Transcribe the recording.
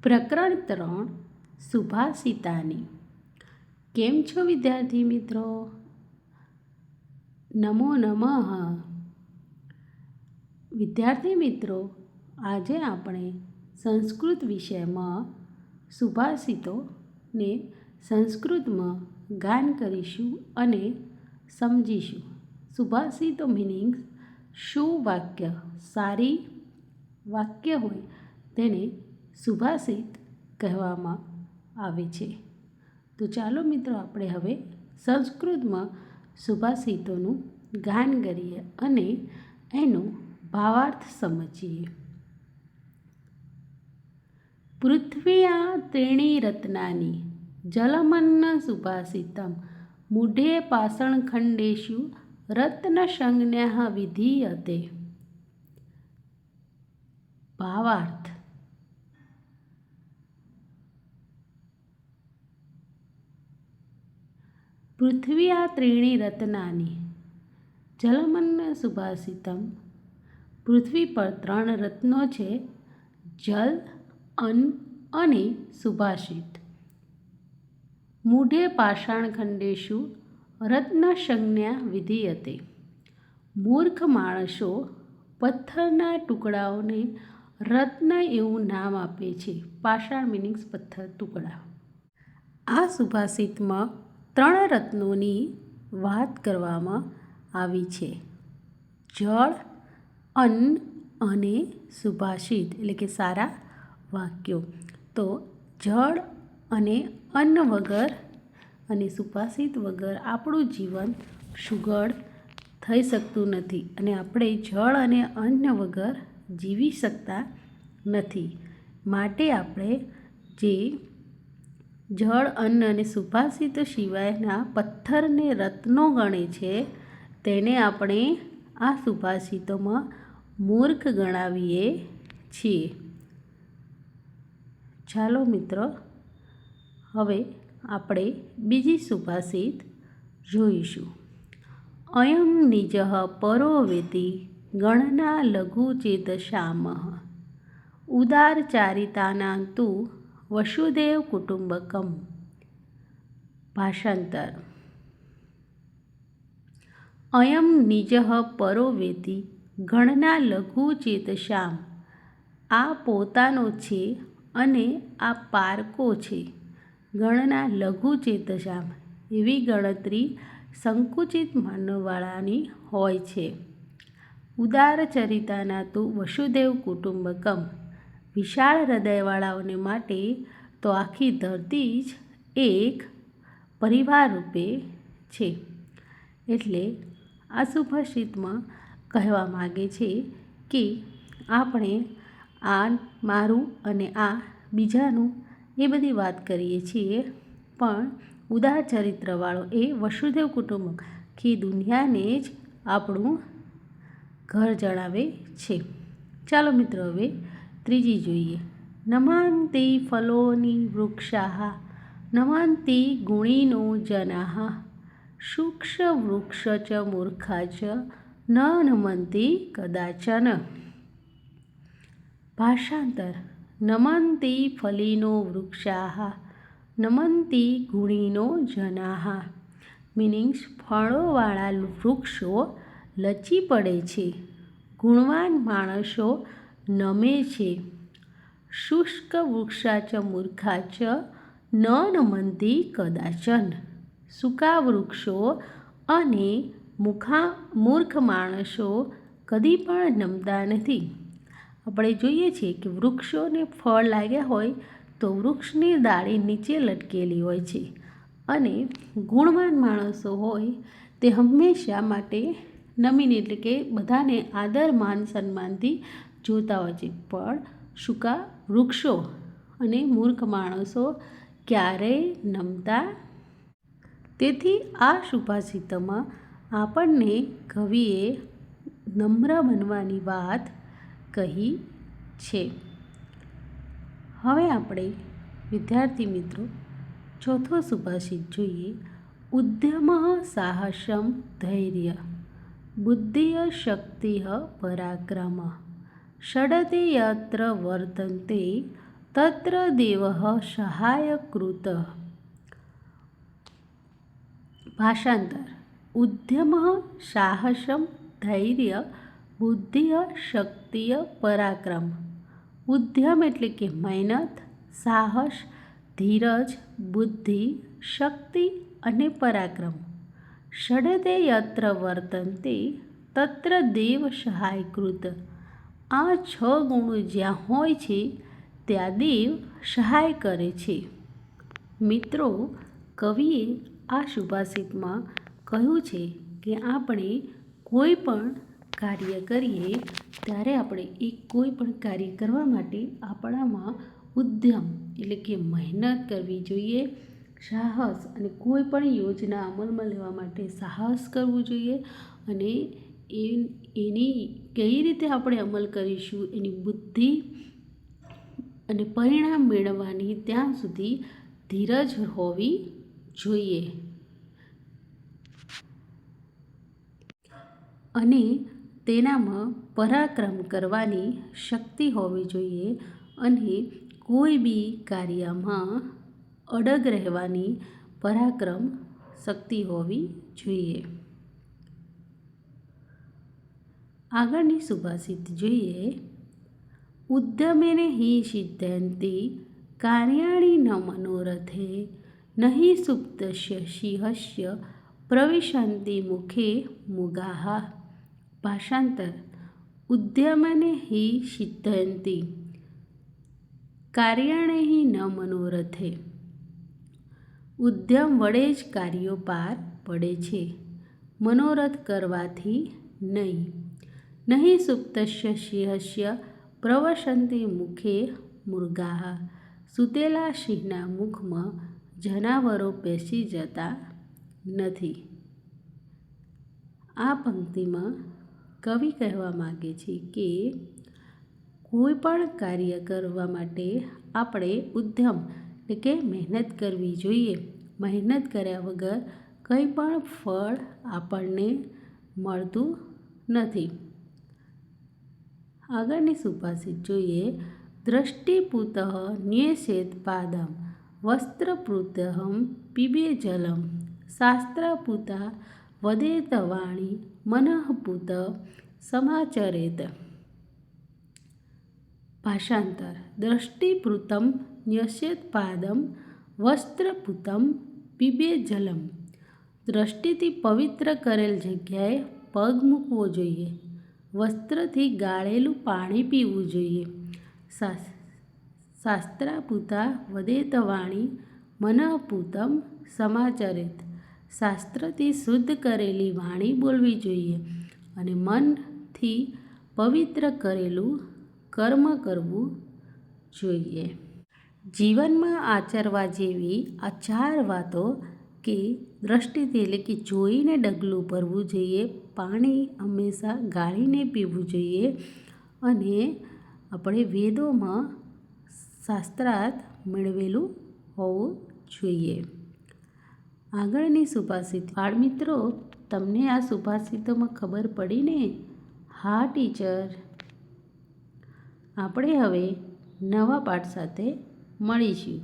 પ્રકરણ 3 સુભાષિતાની. કેમ છો વિદ્યાર્થી મિત્રો? નમો નમઃ. વિદ્યાર્થી મિત્રો, આજે આપણે સંસ્કૃત વિષયમાં સુભાષિતોને સંસ્કૃતમાં ગાન કરીશું અને સમજીશું. સુભાષિતો મિનિંગ્સ શું વાક્ય, સારી વાક્ય હોય તેને સુભાષિત કહેવામાં આવે છે. તો ચાલો મિત્રો, આપણે હવે સંસ્કૃતમાં સુભાષિતોનું ગાન કરીએ અને એનો ભાવાર્થ સમજીએ. પૃથ્વ્યા ત્રીણિ રત્નાની જલમન્ન સુભાષિતમ મૂઢે પાષાણખંડેષુ રત્નસંજ્ઞઃ વિધીયતે. ભાવાર્થ: પૃથ્વ્યા ત્રીણિ રત્નાની જલમન્ન સુભાષિતમ. પૃથ્વી પર 3 રત્નો છે: જલ, અન્ન અને સુભાષિત. મૂઢે પાષાણખંડેષુ રત્નસંજ્ઞા વિધીયતે. મૂર્ખ માણસો પથ્થરના ટુકડાઓને રત્ન એવું નામ આપે છે. પાષાણ મિનિંગ્સ પથ્થર, ટુકડા. આ સુભાષિતમાં 3 રત્નોની વાત કરવામાં આવી છે: જળ, અન્ન અને સુભાષિત, એટલે કે સારા વાક્યો. તો જળ અને અન્ન વગર અને સુભાષિત વગર આપણું જીવન સુઘડ થઈ શકતું નથી અને આપણે જળ અને અન્ન વગર જીવી શકતા નથી. માટે આપણે જે જળ, અન્ન અને સુભાષિત સિવાયના પથ્થરને રત્નો ગણે છે તેને આપણે આ સુભાષિતોમાં મૂર્ખ ગણાવીએ છીએ. ચાલો મિત્રો, હવે આપણે બીજી સુભાષિત જોઈશું. અયં નિજઃ પરો વેતિ ગણના લઘુચેતસામઃ ઉદારચારિતાનાં તુ વસુદેવ કુટુંબકમ. ભાષાંતર: અયં નિજઃ પરો વેતિ ગણના લઘુચેતસામ. આ પોતાનો છે અને આ પારકો છે. ગણના લઘુચેતસામ, એવી ગણતરી સંકુચિત માનવવાળાની હોય છે. ઉદારચરિતાના તુ વસુદેવ કુટુંબકમ. વિશાળ હૃદયવાળાઓને માટે તો આખી ધરતી જ એક પરિવાર રૂપે છે. એટલે આ સુભાષિતમાં કહેવા માગે છે કે આપણે આ મારું અને આ બીજાનું એ બધી વાત કરીએ છીએ, પણ ઉદાર ચરિત્રવાળો એ વસુદેવ કુટુંબક આખી દુનિયાને જ આપણું ઘર જણાવે છે. ચાલો મિત્રો, હવે ત્રીજી જોઈએ. નમાંતિ ફલોની વૃક્ષાઃ નમાંતિ ગુણીનો જનાઃ શુક્ષ વૃક્ષ ચ મૂર્ખા ચ ન નમંતિ કદાચન. ભાષાંતર: નમંતિ ફલિનો વૃક્ષાઃ નમંતિ ગુણીનો જનાઃ. મિનિંગ્સ: ફળોવાળા વૃક્ષો લચી પડે છે, ગુણવાન માણસો નમે છે. શુષ્ક વૃક્ષા ચ મૂર્ખા ચ ન નમંતિ કદાચન. સૂકા વૃક્ષો અને મૂર્ખ માણસો કદી પણ નમતા નથી. આપણે જોઈએ છીએ કે વૃક્ષોને ફળ લાગ્યા હોય તો વૃક્ષની ડાળી નીચે લટકેલી હોય છે અને ગુણવાન માણસો હોય તે હંમેશા માટે નમીને, એટલે કે બધાને આદર માન સન્માનથી જોતા હોય છે. પણ સૂકા વૃક્ષો અને મૂર્ખ માણસો ક્યારેય નમતા. તેથી આ સુભાષિતમાં આપણને કવિએ નમ્ર બનવાની વાત કહી છે. હવે આપણે વિદ્યાર્થી મિત્રો ચોથો સુભાષિત જોઈએ. ઉદ્યમઃ સાહસં ધૈર્ય બુદ્ધિઃ શક્તિઃ પરાક્રમઃ ષડતે યત્ર વર્તન્તે તત્ર દેવઃ સહાયકૃત. ભાષાંતર: ઉદ્યમ સાહસમ ધૈર્ય બુદ્ધિ શક્તિ પરાક્રમ. ઉદ્યમ એટલે કે મહેનત, સાહસ, ધીરજ, બુદ્ધિ, શક્તિ અને પરાક્રમ. ષડ્દે યત્ર વર્તન્તે તત્ર દેવ સહાયકૃત. આ 6 ગુણો જ્યાં હોય છે ત્યાં દેવ સહાય કરે છે. મિત્રો, કવિએ આ સુભાષિતમાં કહ્યું છે કે આપણે કોઈ પણ કાર્ય કરીએ ત્યારે આપણે કોઈ પણ કાર્ય કરવા માટે આપણામાં ઉદ્યમ એટલે કે મહેનત કરવી જોઈએ, સાહસ અને કોઈ પણ યોજના અમલમાં લેવા માટે સાહસ કરવું જોઈએ અને એની કઈ રીતે આપણે અમલ કરીશું એની બુદ્ધિ અને પરિણામ મેળવવાની ત્યાં સુધી ધીરજ હોવી જોઈએ અને તેનામાં પરાક્રમ કરવાની શક્તિ હોવી જોઈએ અને કોઈ બી કાર્યમાં અડગ રહેવાની પરાક્રમ શક્તિ હોવી જોઈએ. આગળની સુભાષિત જોઈએ. ઉદ્યમેન હિ સિદ્ધયન્તિ કાર્યાણિ ન મનોરથે નહિ સુપ્તસ્ય સિંહસ્ય પ્રવિશન્તિ મુખે મૃગાઃ. ભાષાંતર: ઉદ્યમેન હિ સિદ્ધયન્તિ કાર્યાણિ ન મનોરથે. ઉદ્યમ વડે જ કાર્યો પાર પડે છે, મનોરથ કરવાથી નહીં. નહિ સુપ્તસ્ય સિંહસ્ય પ્રવિશન્તિ મુખે મૃગાઃ. સૂતેલા સિંહના મુખમાં જનાવરો બેસી જતા નથી. આ પંક્તિમાં કવિ કહેવા માગે છે કે કોઈ પણ કાર્ય કરવા માટે આપણે ઉદ્યમ એટલે કે મહેનત કરવી જોઈએ. મહેનત કર્યા વગર કંઈ પણ ફળ આપણને મળતું નથી. આગળની સુભાષિત જોઈએ. દૃષ્ટિપૂતઃ ન્યસ્યેત પાદં વસ્ત્રપૂતઃ પીબેત જલમ. શાસ્ત્રપૂતા વદેત વાણી મનઃપૂત સમાચરેત. ભાષાંતર: દૃષ્ટિપૂતં ન્યસ્યેત પાદં વસ્ત્રપૂતં પીબેત જલમ. દૃષ્ટિથી પવિત્ર કરેલ જગ્યાએ પગ મૂકવો જોઈએ, વસ્ત્રથી ગાળેલું પાણી પીવું જોઈએ. શાસ્ત્રપૂતા વદેત વાણી મનઃપૂતં સમાચરેત. શાસ્ત્રથી શુદ્ધ કરેલી વાણી બોલવી જોઈએ અને મનથી પવિત્ર કરેલું કર્મ કરવું જોઈએ. જીવનમાં આચરવા જેવી આ 4 વાતો કે દૃષ્ટિથી એટલે કે જોઈને ડગલું ભરવું જોઈએ, પાણી હંમેશા ગાળીને પીવું જોઈએ અને આપણે વેદોમાં શાસ્ત્રાર્થ મેળવેલું હોવું જોઈએ. આગળની સુભાષિત. બાળમિત્રો, તમને આ સુભાષિતોમાં ખબર પડી ને? હા ટીચર. આપણે હવે નવા પાઠ સાથે મળીશું.